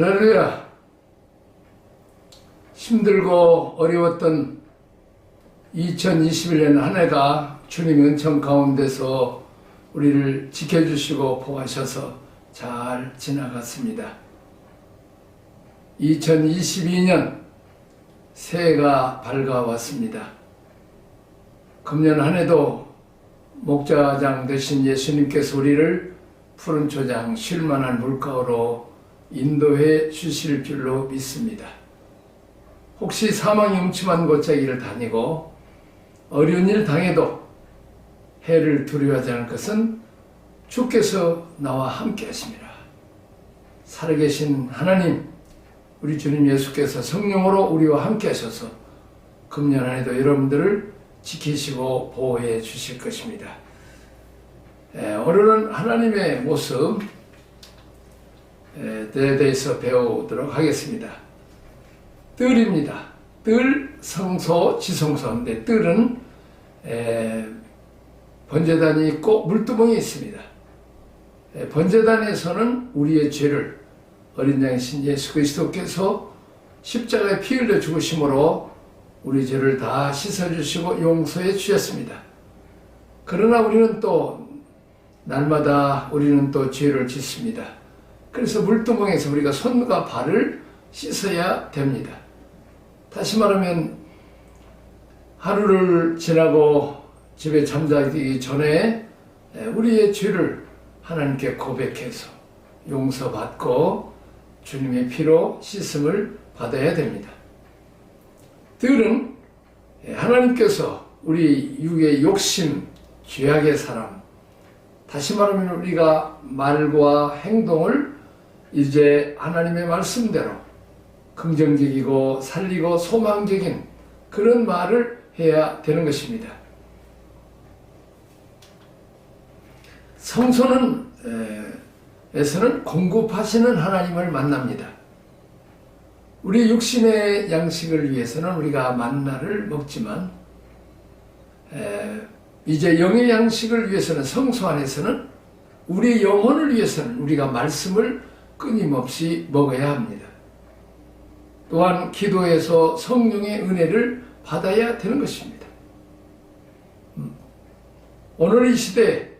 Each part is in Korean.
할렐루야. 힘들고 어려웠던 2021년 한 해가 주님의 은총 가운데서 우리를 지켜주시고 보호하셔서 잘 지나갔습니다. 2022년 새해가 밝아왔습니다. 금년 한 해도 목자장 되신 예수님께서 우리를 푸른 초장 쉴만한 물가로 인도해 주실 줄로 믿습니다. 혹시 사망이 음침한 골짜기를 다니고 어려운 일 당해도 해를 두려워하지 않을 것은 주께서 나와 함께 하심이라. 살아계신 하나님, 우리 주님 예수께서 성령으로 우리와 함께 하셔서 금년 안에도 여러분들을 지키시고 보호해 주실 것입니다. 오늘은 하나님의 모습 대해서 배우도록 하겠습니다. 뜰입니다. 뜰, 성소, 지성소인데 뜰은 번제단이 있고 물두멍이 있습니다. 번제단에서는 우리의 죄를 어린 양이신 예수 그리스도께서 십자가에 피 흘려 죽으심으로 우리 죄를 다 씻어주시고 용서해 주셨습니다. 그러나 우리는 또 날마다 우리는 또 죄를 짓습니다. 그래서 물두멍에서 우리가 손과 발을 씻어야 됩니다. 다시 말하면 하루를 지나고 집에 잠자기 전에 우리의 죄를 하나님께 고백해서 용서받고 주님의 피로 씻음을 받아야 됩니다. 뜰은 하나님께서 우리 육의 욕심, 죄악의 사람, 다시 말하면 우리가 말과 행동을 이제 하나님의 말씀대로 긍정적이고 살리고 소망적인 그런 말을 해야 되는 것입니다. 성소는 에서는 공급하시는 하나님을 만납니다. 우리 육신의 양식을 위해서는 우리가 만나를 먹지만 이제 영의 양식을 위해서는 성소 안에서는 우리 영혼을 위해서는 우리가 말씀을 끊임없이 먹어야 합니다. 또한 기도에서 성령의 은혜를 받아야 되는 것입니다. 오늘 이 시대에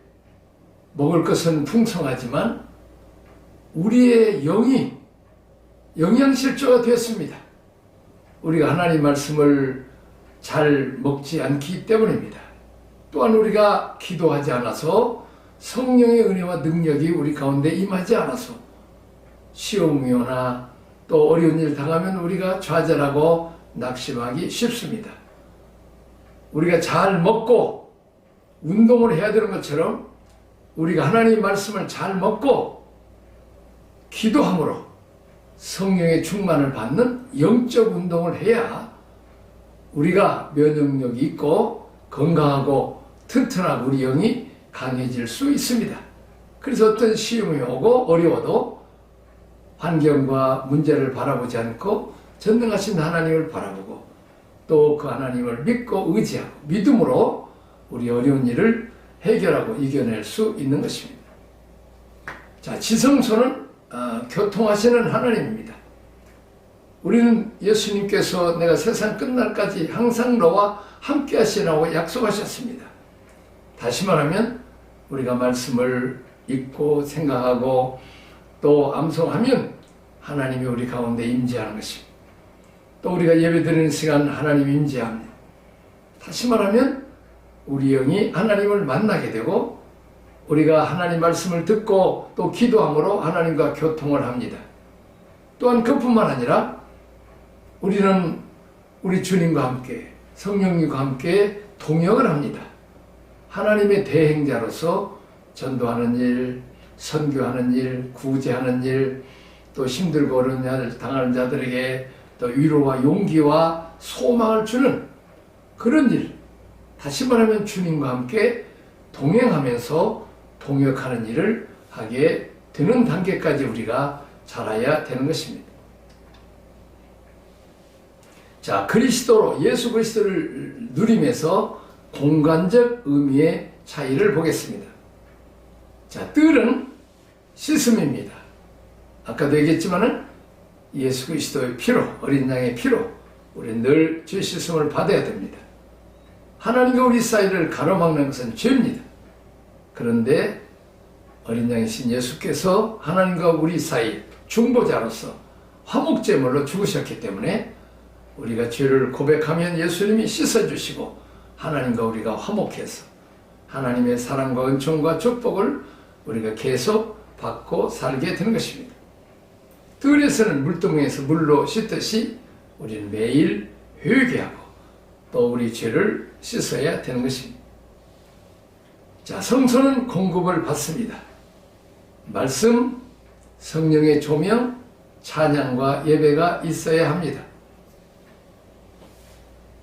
먹을 것은 풍성하지만 우리의 영이 영양실조가 되었습니다. 우리가 하나님 말씀을 잘 먹지 않기 때문입니다. 또한 우리가 기도하지 않아서 성령의 은혜와 능력이 우리 가운데 임하지 않아서 시험이 오나 또 어려운 일 당하면 우리가 좌절하고 낙심하기 쉽습니다. 우리가 잘 먹고 운동을 해야 되는 것처럼 우리가 하나님 말씀을 잘 먹고 기도함으로 성령의 충만을 받는 영적 운동을 해야 우리가 면역력이 있고 건강하고 튼튼하고 우리 영이 강해질 수 있습니다. 그래서 어떤 시험이 오고 어려워도 환경과 문제를 바라보지 않고 전능하신 하나님을 바라보고 또 그 하나님을 믿고 의지하고 믿음으로 우리 어려운 일을 해결하고 이겨낼 수 있는 것입니다. 자, 지성소는 교통하시는 하나님입니다. 우리는 예수님께서 내가 세상 끝날까지 항상 너와 함께 하시라고 약속하셨습니다. 다시 말하면 우리가 말씀을 읽고 생각하고 또 암송하면 하나님이 우리 가운데 임재하는 것입니다. 또 우리가 예배드리는 시간 하나님 임재합니다. 다시 말하면 우리 영이 하나님을 만나게 되고 우리가 하나님 말씀을 듣고 또 기도함으로 하나님과 교통을 합니다. 또한 그뿐만 아니라 우리는 우리 주님과 함께 성령님과 함께 동역을 합니다. 하나님의 대행자로서 전도하는 일, 선교하는 일, 구제하는 일, 또 힘들고 어려운 일 당하는 자들에게 또 위로와 용기와 소망을 주는 그런 일, 다시 말하면 주님과 함께 동행하면서 동역하는 일을 하게 되는 단계까지 우리가 자라야 되는 것입니다. 자, 그리스도로 예수 그리스도를 누리면서 공간적 의미의 차이를 보겠습니다. 자, 뜰은 씻음입니다. 아까도 얘기했지만은 예수 그리스도의 피로, 어린 양의 피로 우리는 늘 죄 씻음을 받아야 됩니다. 하나님과 우리 사이를 가로막는 것은 죄입니다. 그런데 어린 양이신 예수께서 하나님과 우리 사이 중보자로서 화목제물로 죽으셨기 때문에 우리가 죄를 고백하면 예수님이 씻어주시고 하나님과 우리가 화목해서 하나님의 사랑과 은총과 축복을 우리가 계속 받고 살게 되는 것입니다. 들에서는 물동에서 물로 씻듯이 우리는 매일 회개하고 또 우리 죄를 씻어야 되는 것입니다. 자, 성소는 공급을 받습니다. 말씀, 성령의 조명, 찬양과 예배가 있어야 합니다.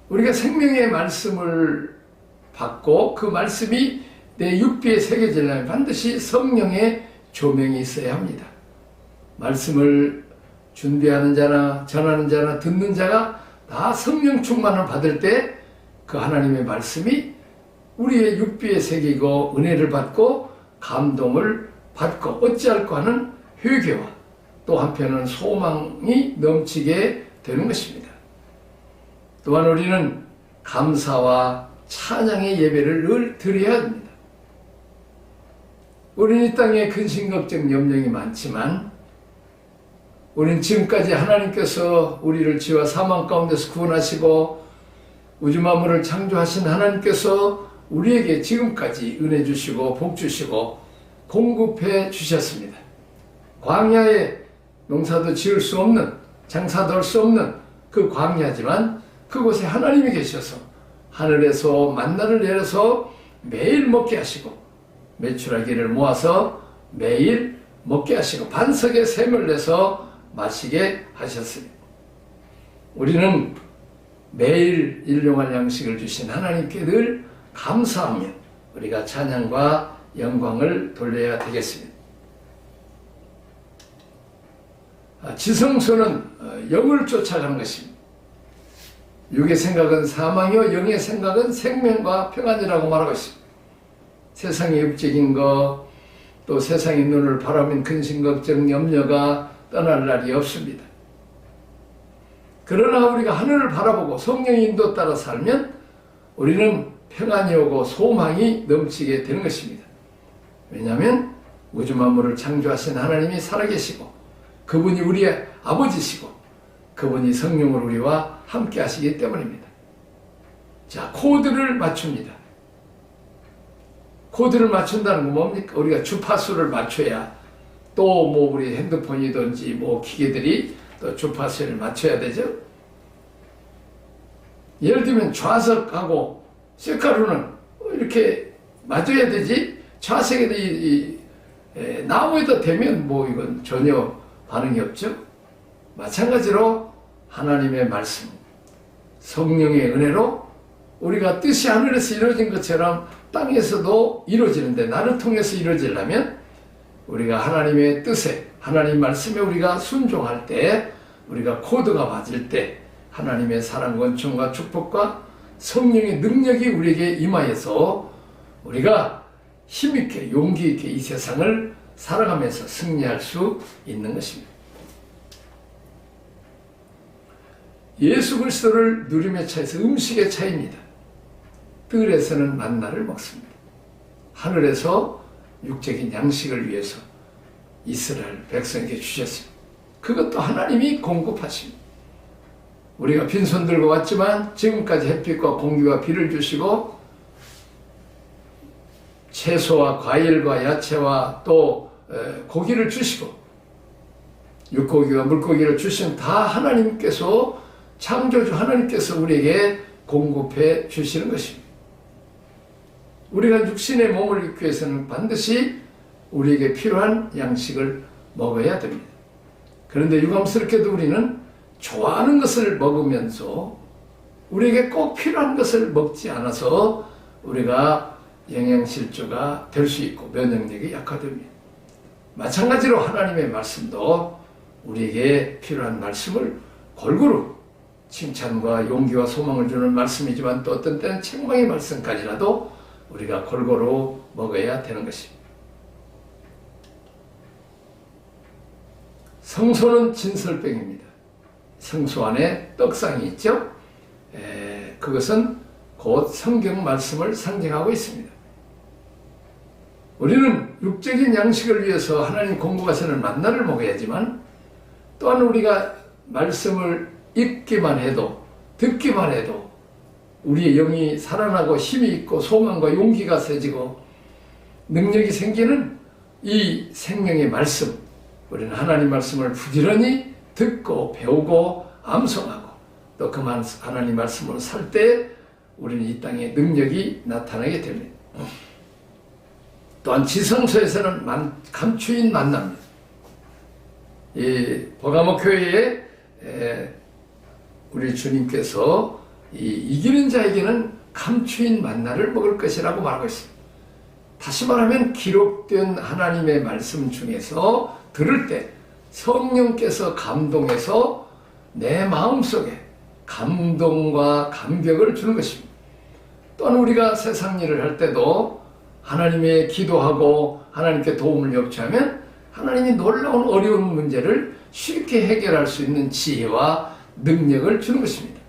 우리가 생명의 말씀을 받고 그 말씀이 내 육비에 새겨지려면 반드시 성령의 조명이 있어야 합니다. 말씀을 준비하는 자나 전하는 자나 듣는 자가 다 성령 충만을 받을 때 그 하나님의 말씀이 우리의 육비에 새기고 은혜를 받고 감동을 받고 어찌할꼬 하는 회개와 또 한편은 소망이 넘치게 되는 것입니다. 또한 우리는 감사와 찬양의 예배를 늘 드려야 합니다. 우리는 이 땅에 근심걱정 염려이 많지만 우리는 지금까지 하나님께서 우리를 죄와 사망 가운데서 구원하시고 우주 만물을 창조하신 하나님께서 우리에게 지금까지 은혜 주시고 복 주시고 공급해 주셨습니다. 광야에 농사도 지을 수 없는, 장사도 할 수 없는 그 광야지만 그곳에 하나님이 계셔서 하늘에서 만나를 내려서 매일 먹게 하시고 메추라기를 모아서 매일 먹게 하시고 반석에 샘을 내서 마시게 하셨습니다. 우리는 매일 일용할 양식을 주신 하나님께 늘 감사하며 우리가 찬양과 영광을 돌려야 되겠습니다. 지성소는 영을 쫓아가는 것입니다. 육의 생각은 사망이요 영의 생각은 생명과 평안이라고 말하고 있습니다. 세상의 육적인 것, 또 세상의 눈을 바라보면 근심, 걱정, 염려가 떠날 날이 없습니다. 그러나 우리가 하늘을 바라보고 성령의 인도 따라 살면 우리는 평안이 오고 소망이 넘치게 되는 것입니다. 왜냐하면 우주 만물을 창조하신 하나님이 살아계시고 그분이 우리의 아버지시고 그분이 성령으로 우리와 함께 하시기 때문입니다. 자, 코드를 맞춥니다. 코드를 맞춘다는 건 뭡니까? 우리가 주파수를 맞춰야 또 뭐 우리 핸드폰이든지 뭐 기계들이 또 주파수를 맞춰야 되죠. 예를 들면 좌석하고 쇠가루는 이렇게 맞아야 되지 좌석에 나무에다 대면 뭐 이건 전혀 반응이 없죠. 마찬가지로 하나님의 말씀, 성령의 은혜로 우리가 뜻이 하늘에서 이루어진 것처럼 땅에서도 이루어지는데 나를 통해서 이루어지려면 우리가 하나님의 뜻에 하나님 말씀에 우리가 순종할 때 우리가 코드가 맞을 때 하나님의 사랑과 은총과 축복과 성령의 능력이 우리에게 임하여서 우리가 힘있게 용기 있게 이 세상을 살아가면서 승리할 수 있는 것입니다. 예수 그리스도를 누림의 차에서 음식의 차이입니다. 뜰에서는 만나를 먹습니다. 하늘에서 육적인 양식을 위해서 이스라엘 백성에게 주셨습니다. 그것도 하나님이 공급하십니다. 우리가 빈손 들고 왔지만 지금까지 햇빛과 공기와 비를 주시고 채소와 과일과 야채와 또 고기를 주시고 육고기와 물고기를 주신 다 하나님께서 창조주 하나님께서 우리에게 공급해 주시는 것입니다. 우리가 육신의 몸을 입기 위해서는 반드시 우리에게 필요한 양식을 먹어야 됩니다. 그런데 유감스럽게도 우리는 좋아하는 것을 먹으면서 우리에게 꼭 필요한 것을 먹지 않아서 우리가 영양실조가 될 수 있고 면역력이 약화됩니다. 마찬가지로 하나님의 말씀도 우리에게 필요한 말씀을 골고루 칭찬과 용기와 소망을 주는 말씀이지만 또 어떤 때는 책망의 말씀까지라도 우리가 골고루 먹어야 되는 것입니다. 성소는 진설병입니다. 성소 안에 떡상이 있죠. 그것은 곧 성경 말씀을 상징하고 있습니다. 우리는 육적인 양식을 위해서 하나님 공급하시는 만나를 먹어야지만, 또한 우리가 말씀을 읽기만 해도, 듣기만 해도 우리의 영이 살아나고 힘이 있고 소망과 용기가 세지고 능력이 생기는 이 생명의 말씀, 우리는 하나님 말씀을 부지런히 듣고 배우고 암송하고 또 그 하나님 말씀으로 살 때 우리는 이 땅에 능력이 나타나게 됩니다. 또한 지성소에서는 감추인 만나입니다. 이 버가모 교회에 우리 주님께서 이기는 자에게는 감추인 만나를 먹을 것이라고 말하고 있습니다. 다시 말하면 기록된 하나님의 말씀 중에서 들을 때 성령께서 감동해서 내 마음속에 감동과 감격을 주는 것입니다. 또한 우리가 세상 일을 할 때도 하나님의 기도하고 하나님께 도움을 요청하면 하나님이 놀라운 어려운 문제를 쉽게 해결할 수 있는 지혜와 능력을 주는 것입니다.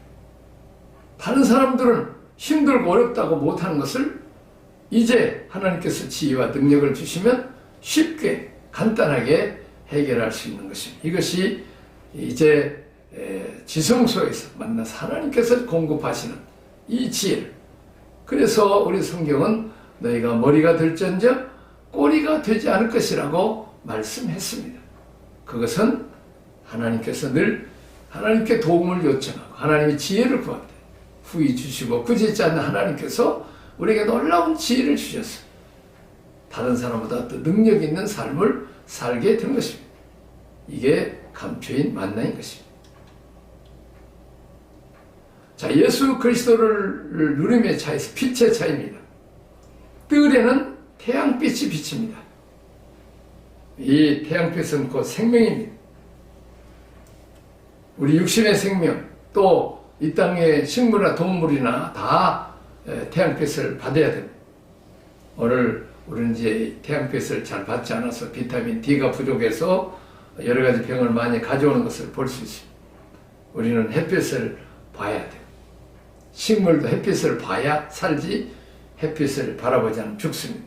다른 사람들은 힘들고 어렵다고 못하는 것을 이제 하나님께서 지혜와 능력을 주시면 쉽게 간단하게 해결할 수 있는 것입니다. 이것이 이제 지성소에서 만나서 하나님께서 공급하시는 이 지혜를, 그래서 우리 성경은 너희가 머리가 될지언정 꼬리가 되지 않을 것이라고 말씀했습니다. 그것은 하나님께서 늘 하나님께 도움을 요청하고 하나님의 지혜를 구할 때 후히 주시고 꾸짖지 않는 하나님께서 우리에게 놀라운 지혜를 주셨어요. 다른 사람보다 더 능력 있는 삶을 살게 된 것입니다. 이게 감추인 만나인 것입니다. 자, 예수 그리스도를 누림의 차에서 빛의 차이입니다. 뜰에는 태양빛이 비칩니다. 이 태양빛은 곧 생명입니다. 우리 육신의 생명, 또 이 땅의 식물이나 동물이나 다 태양빛을 받아야 됩니다. 오늘 우리는 이제 태양빛을 잘 받지 않아서 비타민 D가 부족해서 여러 가지 병을 많이 가져오는 것을 볼 수 있습니다. 우리는 햇빛을 봐야 돼요. 식물도 햇빛을 봐야 살지 햇빛을 바라보지 않으면 죽습니다.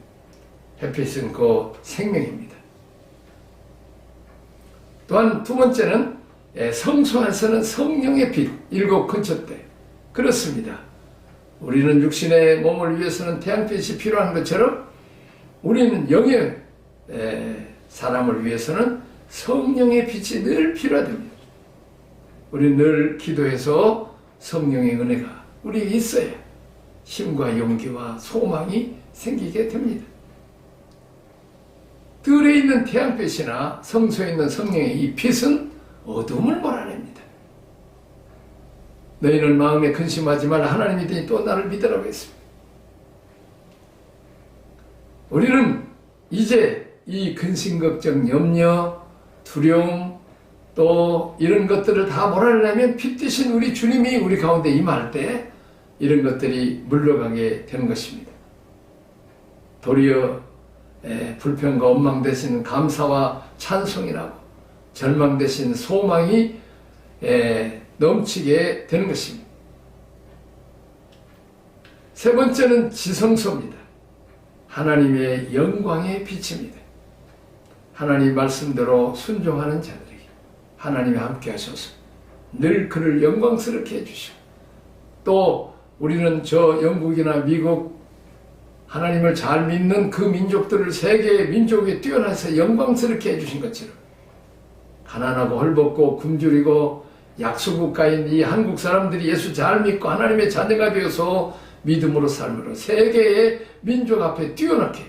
햇빛은 그 생명입니다. 또한 두 번째는 성소 안에서는 성령의 빛, 일곱 근처대. 그렇습니다. 우리는 육신의 몸을 위해서는 태양빛이 필요한 것처럼 우리는 영의 사람을 위해서는 성령의 빛이 늘 필요하답니다. 우리는 늘 기도해서 성령의 은혜가 우리에게 있어야 힘과 용기와 소망이 생기게 됩니다. 뜰에 있는 태양빛이나 성소에 있는 성령의 이 빛은 어둠을 몰아냅니다. 너희는 마음에 근심하지 말라. 하나님 믿으니 또 나를 믿으라고 했습니다. 우리는 이제 이 근심, 걱정, 염려, 두려움, 또 이런 것들을 다 몰아내려면 빛 대신 우리 주님이 우리 가운데 임할 때 이런 것들이 물러가게 되는 것입니다. 도리어 불평과 원망 대신 감사와 찬송이라고, 절망 대신 소망이 넘치게 되는 것입니다. 세 번째는 지성소입니다. 하나님의 영광의 빛입니다. 하나님 말씀대로 순종하는 자들에게 하나님이 함께 하셔서 늘 그를 영광스럽게 해주시고, 또 우리는 저 영국이나 미국 하나님을 잘 믿는 그 민족들을 세계의 민족에 뛰어나서 영광스럽게 해주신 것처럼 가난하고 헐벗고 굶주리고 약소국가인 이 한국 사람들이 예수 잘 믿고 하나님의 자녀가 되어서 믿음으로 삶으로 세계의 민족 앞에 뛰어나게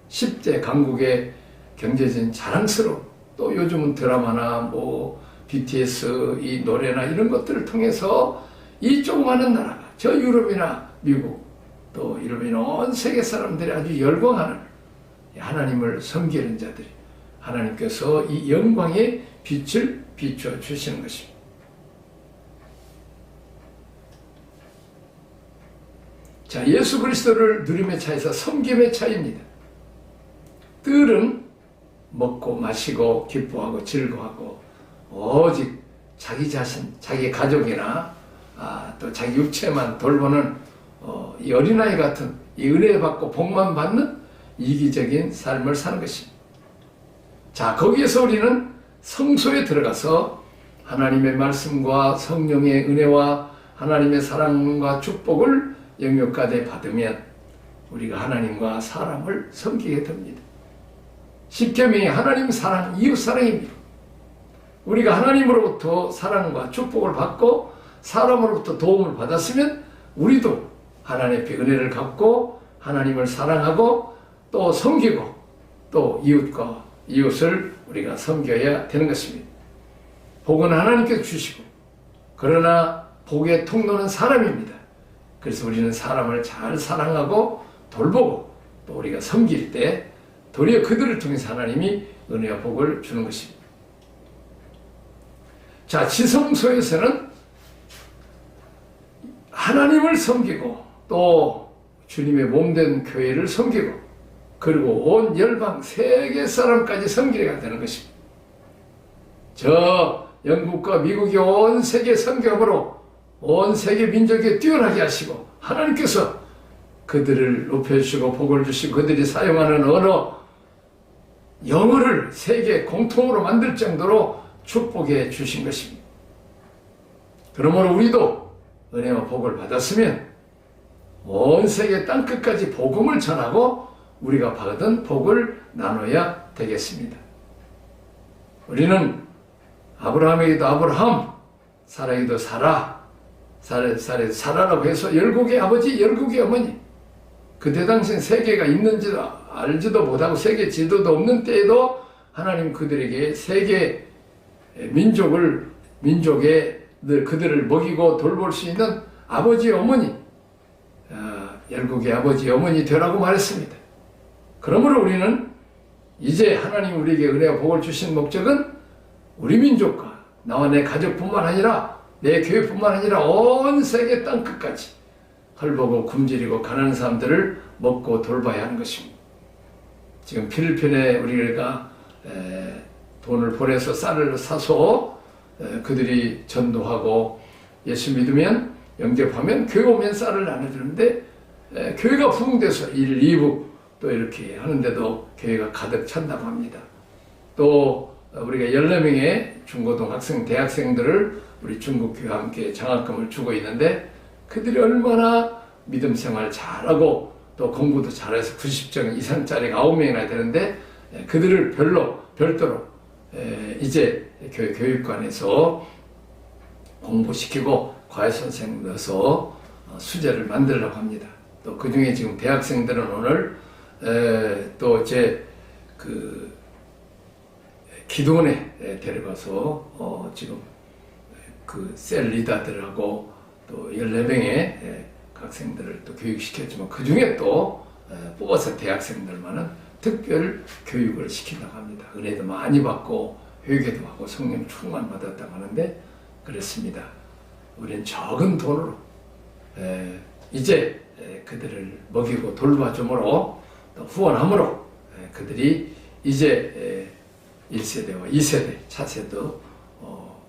10대 강국의 경제적인 자랑스러운, 또 요즘은 드라마나 뭐 BTS 이 노래나 이런 것들을 통해서 이 조그마한 나라가 저 유럽이나 미국 또 이러면 온 세계 사람들이 아주 열광하는 하나님을 섬기는 자들이 하나님께서 이 영광의 빛을 비춰 주시는 것입니다. 자, 예수 그리스도를 누림의 차에서 섬김의 차이입니다. 뜰은 먹고 마시고 기뻐하고 즐거워하고 오직 자기 자신, 자기 가족이나 또 자기 육체만 돌보는 이 어린아이 같은 이 은혜 받고 복만 받는 이기적인 삶을 사는 것입니다. 자, 거기에서 우리는 성소에 들어가서 하나님의 말씀과 성령의 은혜와 하나님의 사랑과 축복을 영역가대 받으면 우리가 하나님과 사람을 섬기게 됩니다. 십계명이 하나님 사랑, 이웃 사랑입니다. 우리가 하나님으로부터 사랑과 축복을 받고 사람으로부터 도움을 받았으면 우리도 하나님의 은혜를 갖고 하나님을 사랑하고 또 섬기고 또 이웃과 이웃을 우리가 섬겨야 되는 것입니다. 복은 하나님께서 주시고 그러나 복의 통로는 사람입니다. 그래서 우리는 사람을 잘 사랑하고 돌보고 또 우리가 섬길 때 도리어 그들을 통해서 하나님이 은혜와 복을 주는 것입니다. 자, 지성소에서는 하나님을 섬기고 또 주님의 몸된 교회를 섬기고 그리고 온 열방 세계 사람까지 섬기게 되는 것입니다. 저 영국과 미국이 온 세계 선교함으로 온 세계 민족에 뛰어나게 하시고 하나님께서 그들을 높여주시고 복을 주시고 그들이 사용하는 언어, 영어를 세계 공통으로 만들 정도로 축복해 주신 것입니다. 그러므로 우리도 은혜와 복을 받았으면 온 세계 땅끝까지 복음을 전하고 우리가 받은 복을 나눠야 되겠습니다. 우리는 아브라함에게도 아브라함, 사라에게도 사라라고 해서 열국의 아버지, 열국의 어머니, 그때 당시엔 세계가 있는지도 알지도 못하고 세계 지도도 없는 때에도 하나님 그들에게 세계 민족의 그들을 먹이고 돌볼 수 있는 아버지, 어머니, 열국의 아버지, 어머니 되라고 말했습니다. 그러므로 우리는 이제 하나님 우리에게 은혜와 복을 주신 목적은 우리 민족과 나와 내 가족뿐만 아니라 내 교회뿐만 아니라 온 세계 땅끝까지 헐벗고 굶주리고 가난한 사람들을 먹고 돌봐야 하는 것입니다. 지금 필리핀에 우리가 돈을 보내서 쌀을 사서 그들이 전도하고 예수 믿으면 영접하면 교회 오면 쌀을 나눠주는데 교회가 부흥돼서 1, 2부 또 이렇게 하는데도 교회가 가득 찬다고 합니다. 또 우리가 14명의 중고등학생, 대학생들을 우리 중국교회와 함께 장학금을 주고 있는데 그들이 얼마나 믿음 생활 잘하고 또 공부도 잘해서 90점 이상짜리가 9명이나 되는데 그들을 별도로 이제 교육관에서 공부시키고 과외선생 넣어서 수재를 만들려고 합니다. 또 그 중에 지금 대학생들은 오늘 또 제 기도원에 데려가서 지금 그 셀 리더들하고 또 14명의 학생들을 또 교육시켰지만 그 중에 또 뽑아서 대학생들만은 특별 교육을 시킨다고 합니다. 은혜도 많이 받고 회개도 하고 성령 충만 받았다고 하는데 그렇습니다. 우리는 적은 돈으로 이제 그들을 먹이고 돌봐줌으로 또 후원함으로 그들이 이제 1세대와 2세대 차세대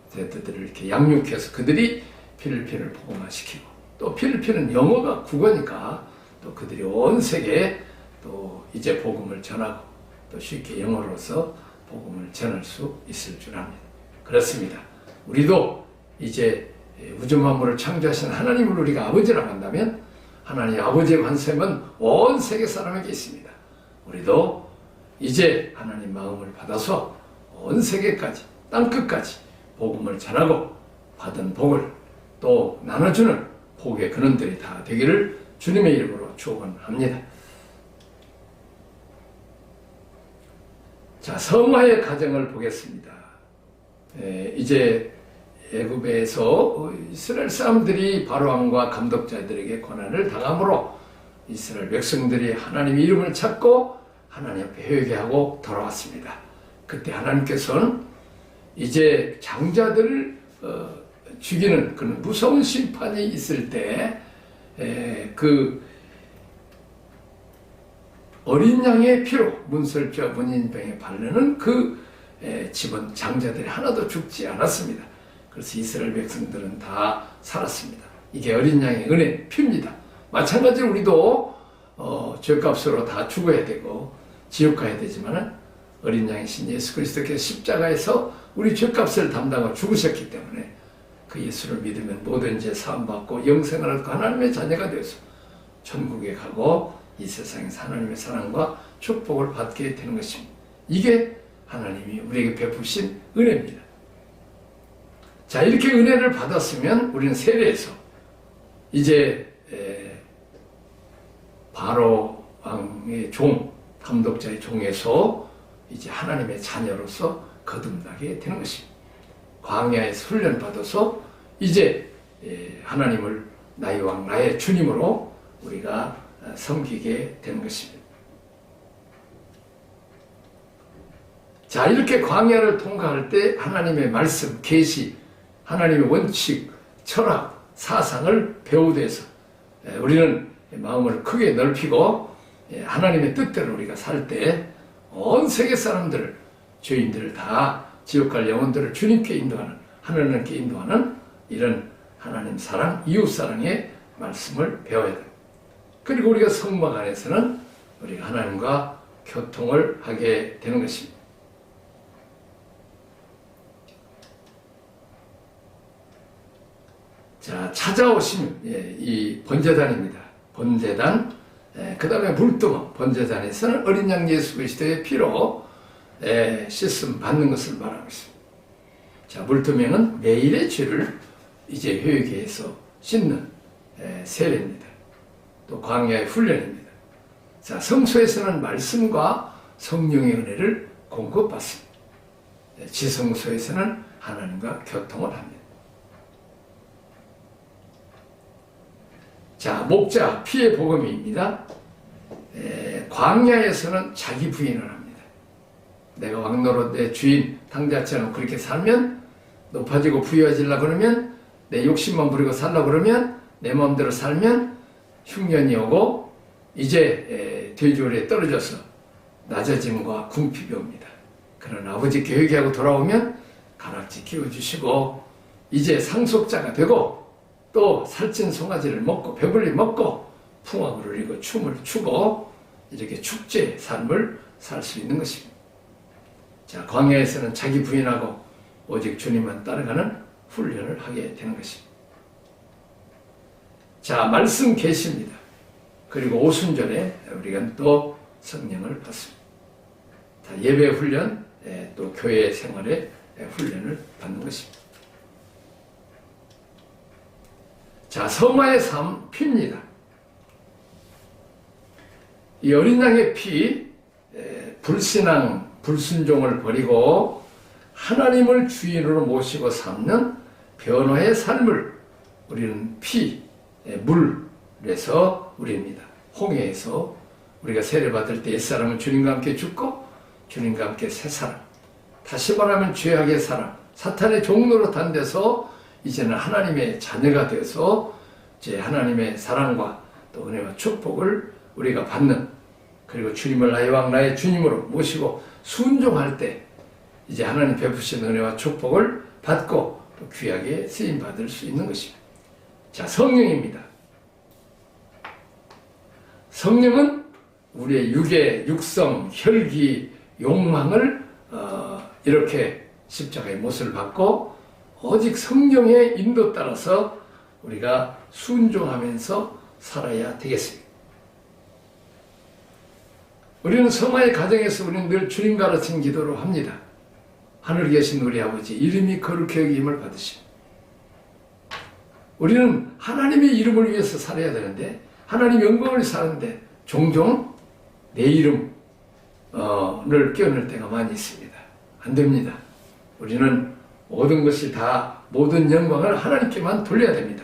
세대들을 이렇게 양육해서 그들이 필리핀을 복음화시키고 또 필리핀은 영어가 국어니까 또 그들이 온 세계에 또 이제 복음을 전하고 또 쉽게 영어로서 복음을 전할 수 있을 줄 압니다. 그렇습니다. 우리도 이제 우주 만물을 창조하신 하나님을 우리가 아버지라고 한다면 하나님 아버지의 관심은 온 세계 사람에게 있습니다. 우리도 이제 하나님 마음을 받아서 온 세계까지 땅끝까지 복음을 전하고 받은 복을 또 나눠주는 복의 근원들이 다 되기를 주님의 이름으로 축원합니다. 자, 성화의 가정을 보겠습니다. 이제 애굽에서 이스라엘 사람들이 바로왕과 감독자들에게 고난을 당함으로 이스라엘 백성들이 하나님의 이름을 찾고 하나님 앞에 회개하고 돌아왔습니다. 그때 하나님께서는 이제 장자들을 죽이는 그런 무서운 심판이 있을 때 어린 양의 피로 문설주와 문인병에 바르는 그 집은 장자들이 하나도 죽지 않았습니다. 그래서 이스라엘 백성들은 다 살았습니다. 이게 어린 양의 은혜, 피입니다. 마찬가지로 우리도 죄값으로 다 죽어야 되고 지옥 가야 되지만 어린 양이신 예수 그리스도께서 십자가에서 우리 죄값을 담당하고 죽으셨기 때문에 그 예수를 믿으면 모든 죄 사함받고 영생을 얻고 하나님의 자녀가 되어서 천국에 가고 이 세상에서 하나님의 사랑과 축복을 받게 되는 것입니다. 이게 하나님이 우리에게 베푸신 은혜입니다. 자, 이렇게 은혜를 받았으면 우리는 세례에서 이제 바로 왕의 종, 감독자의 종에서 이제 하나님의 자녀로서 거듭나게 되는 것입니다. 광야에서 훈련받아서 이제 하나님을 나의 왕, 나의 주님으로 우리가 섬기게 되는 것입니다. 자, 이렇게 광야를 통과할 때 하나님의 말씀, 계시, 하나님의 원칙, 철학, 사상을 배우돼서 우리는 마음을 크게 넓히고 하나님의 뜻대로 우리가 살 때 온 세계 사람들을, 죄인들을 다 지옥 갈 영혼들을 주님께 인도하는, 하나님께 인도하는 이런 하나님 사랑, 이웃 사랑의 말씀을 배워야 됩니다. 그리고 우리가 성막 안에서는 우리가 하나님과 교통을 하게 되는 것입니다. 자, 찾아오시면 이 번제단입니다. 번제단, 그 다음에 물두멍, 번제단에서는 어린 양 예수 그리스도의 피로 씻음 받는 것을 말하고 있습니다. 자, 물두멍은 매일의 죄를 이제 회개해서 씻는 세례입니다. 또 광야의 훈련입니다. 자, 성소에서는 말씀과 성령의 은혜를 공급받습니다. 지성소에서는 하나님과 교통을 합니다. 자, 목자, 피의 복음입니다. 광야에서는 자기 부인을 합니다. 내가 왕노릇 내 주인 당자처럼 그렇게 살면, 높아지고 부유해지려고 그러면, 내 욕심만 부리고 살려고 그러면, 내 마음대로 살면 흉년이 오고 이제 돼지오리에 떨어져서 낮아짐과 궁핍이 옵니다. 그러나 아버지께 회개하고 돌아오면 가락지 끼워주시고 이제 상속자가 되고 또 살찐 송아지를 먹고 배불리 먹고 풍악을 울리고 춤을 추고 이렇게 축제의 삶을 살 수 있는 것입니다. 자, 광야에서는 자기 부인하고 오직 주님만 따라가는 훈련을 하게 되는 것입니다. 자, 말씀 계시입니다. 그리고 오순절에 우리가 또 성령을 받습니다. 자, 예배 훈련, 또 교회 생활의 훈련을 받는 것입니다. 자, 성화의 삶, 피입니다. 이 어린 양의 피, 불신앙, 불순종을 버리고 하나님을 주인으로 모시고 삼는 변화의 삶을 우리는 피, 물에서 우리입니다. 홍해에서 우리가 세례받을 때 옛사람은 주님과 함께 죽고 주님과 함께 새 사람, 다시 말하면 죄악의 사람, 사탄의 종로로 단 데서 이제는 하나님의 자녀가 되어서 이제 하나님의 사랑과 또 은혜와 축복을 우리가 받는, 그리고 주님을 나의 왕 나의 주님으로 모시고 순종할 때 이제 하나님 베푸신 은혜와 축복을 받고 또 귀하게 쓰임 받을 수 있는 것입니다. 자, 성령입니다. 성령은 우리의 육의 육성, 혈기, 욕망을 이렇게 십자가의 못을 받고 오직 성령의 인도 따라서 우리가 순종하면서 살아야 되겠습니다. 우리는 성화의 가정에서 우리는 늘 주님 가르친 기도로 합니다. 하늘에 계신 우리 아버지, 이름이 거룩히 여김을 받으시오. 우리는 하나님의 이름을 위해서 살아야 되는데, 하나님 영광을 사는데 종종 내 이름을 끼워넣을 때가 많이 있습니다. 안 됩니다. 우리는 모든 것이 다, 모든 영광을 하나님께만 돌려야 됩니다.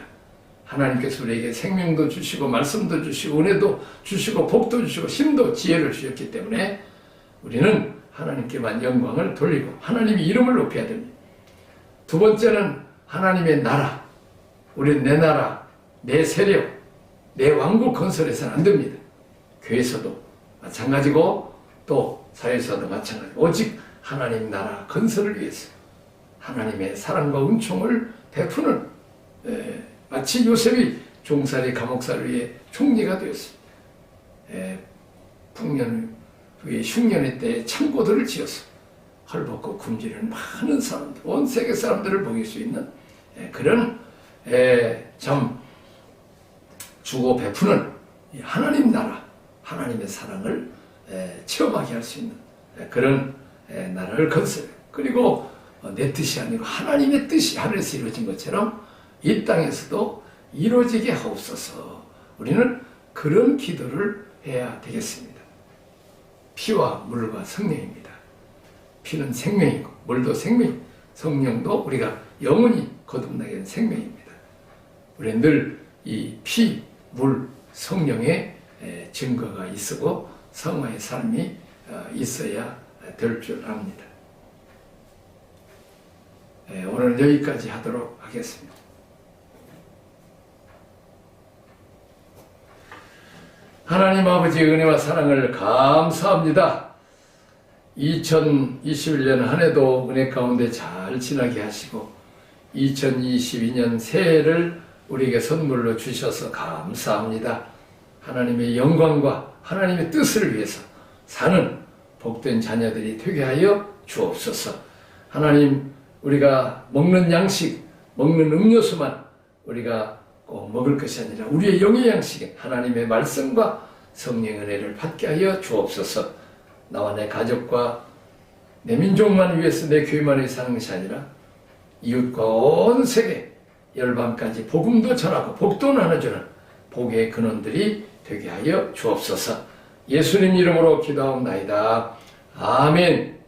하나님께서 우리에게 생명도 주시고 말씀도 주시고 은혜도 주시고 복도 주시고 힘도 지혜를 주셨기 때문에 우리는 하나님께만 영광을 돌리고 하나님의 이름을 높여야 됩니다. 두 번째는 하나님의 나라. 우리는 내 나라, 내 세력, 내 왕국 건설해서는 안 됩니다. 교회에서도 마찬가지고 또 사회에서도 마찬가지고 오직 하나님 나라 건설을 위해서 하나님의 사랑과 은총을 베푸는 마치 요셉이 종살이 감옥살을 위해 총리가 되었습니다. 풍년 후에 흉년의 때에 창고들을 지어서 헐벗고 굶주리는 많은 사람들, 온 세계 사람들을 먹일 수 있는 그런 참 주고 베푸는 하나님 나라, 하나님의 사랑을 체험하게 할 수 있는 그런 나라를 건설. 그리고 내 뜻이 아니고 하나님의 뜻이 하늘에서 이루어진 것처럼 이 땅에서도 이루어지게 하옵소서. 우리는 그런 기도를 해야 되겠습니다. 피와 물과 성령입니다. 피는 생명이고 물도 생명이고 성령도 우리가 영원히 거듭나게 된 생명입니다. 우리는 늘 이 피, 물, 성령의 증거가 있고 성화의 삶이 있어야 될 줄 압니다. 오늘 여기까지 하도록 하겠습니다. 하나님 아버지의 은혜와 사랑을 감사합니다. 2021년 한 해도 은혜 가운데 잘 지나게 하시고 2022년 새해를 우리에게 선물로 주셔서 감사합니다. 하나님의 영광과 하나님의 뜻을 위해서 사는 복된 자녀들이 되게 하여 주옵소서. 하나님, 우리가 먹는 양식, 먹는 음료수만 우리가 꼭 먹을 것이 아니라 우리의 영의 양식에 하나님의 말씀과 성령의 은혜를 받게 하여 주옵소서. 나와 내 가족과 내 민족만 위해서 내 교회만 위해서 사는 것이 아니라 이웃과 온 세계 열방까지 복음도 전하고 복도 나눠주는 복의 근원들이 되게 하여 주옵소서. 예수님 이름으로 기도하옵나이다. 아멘.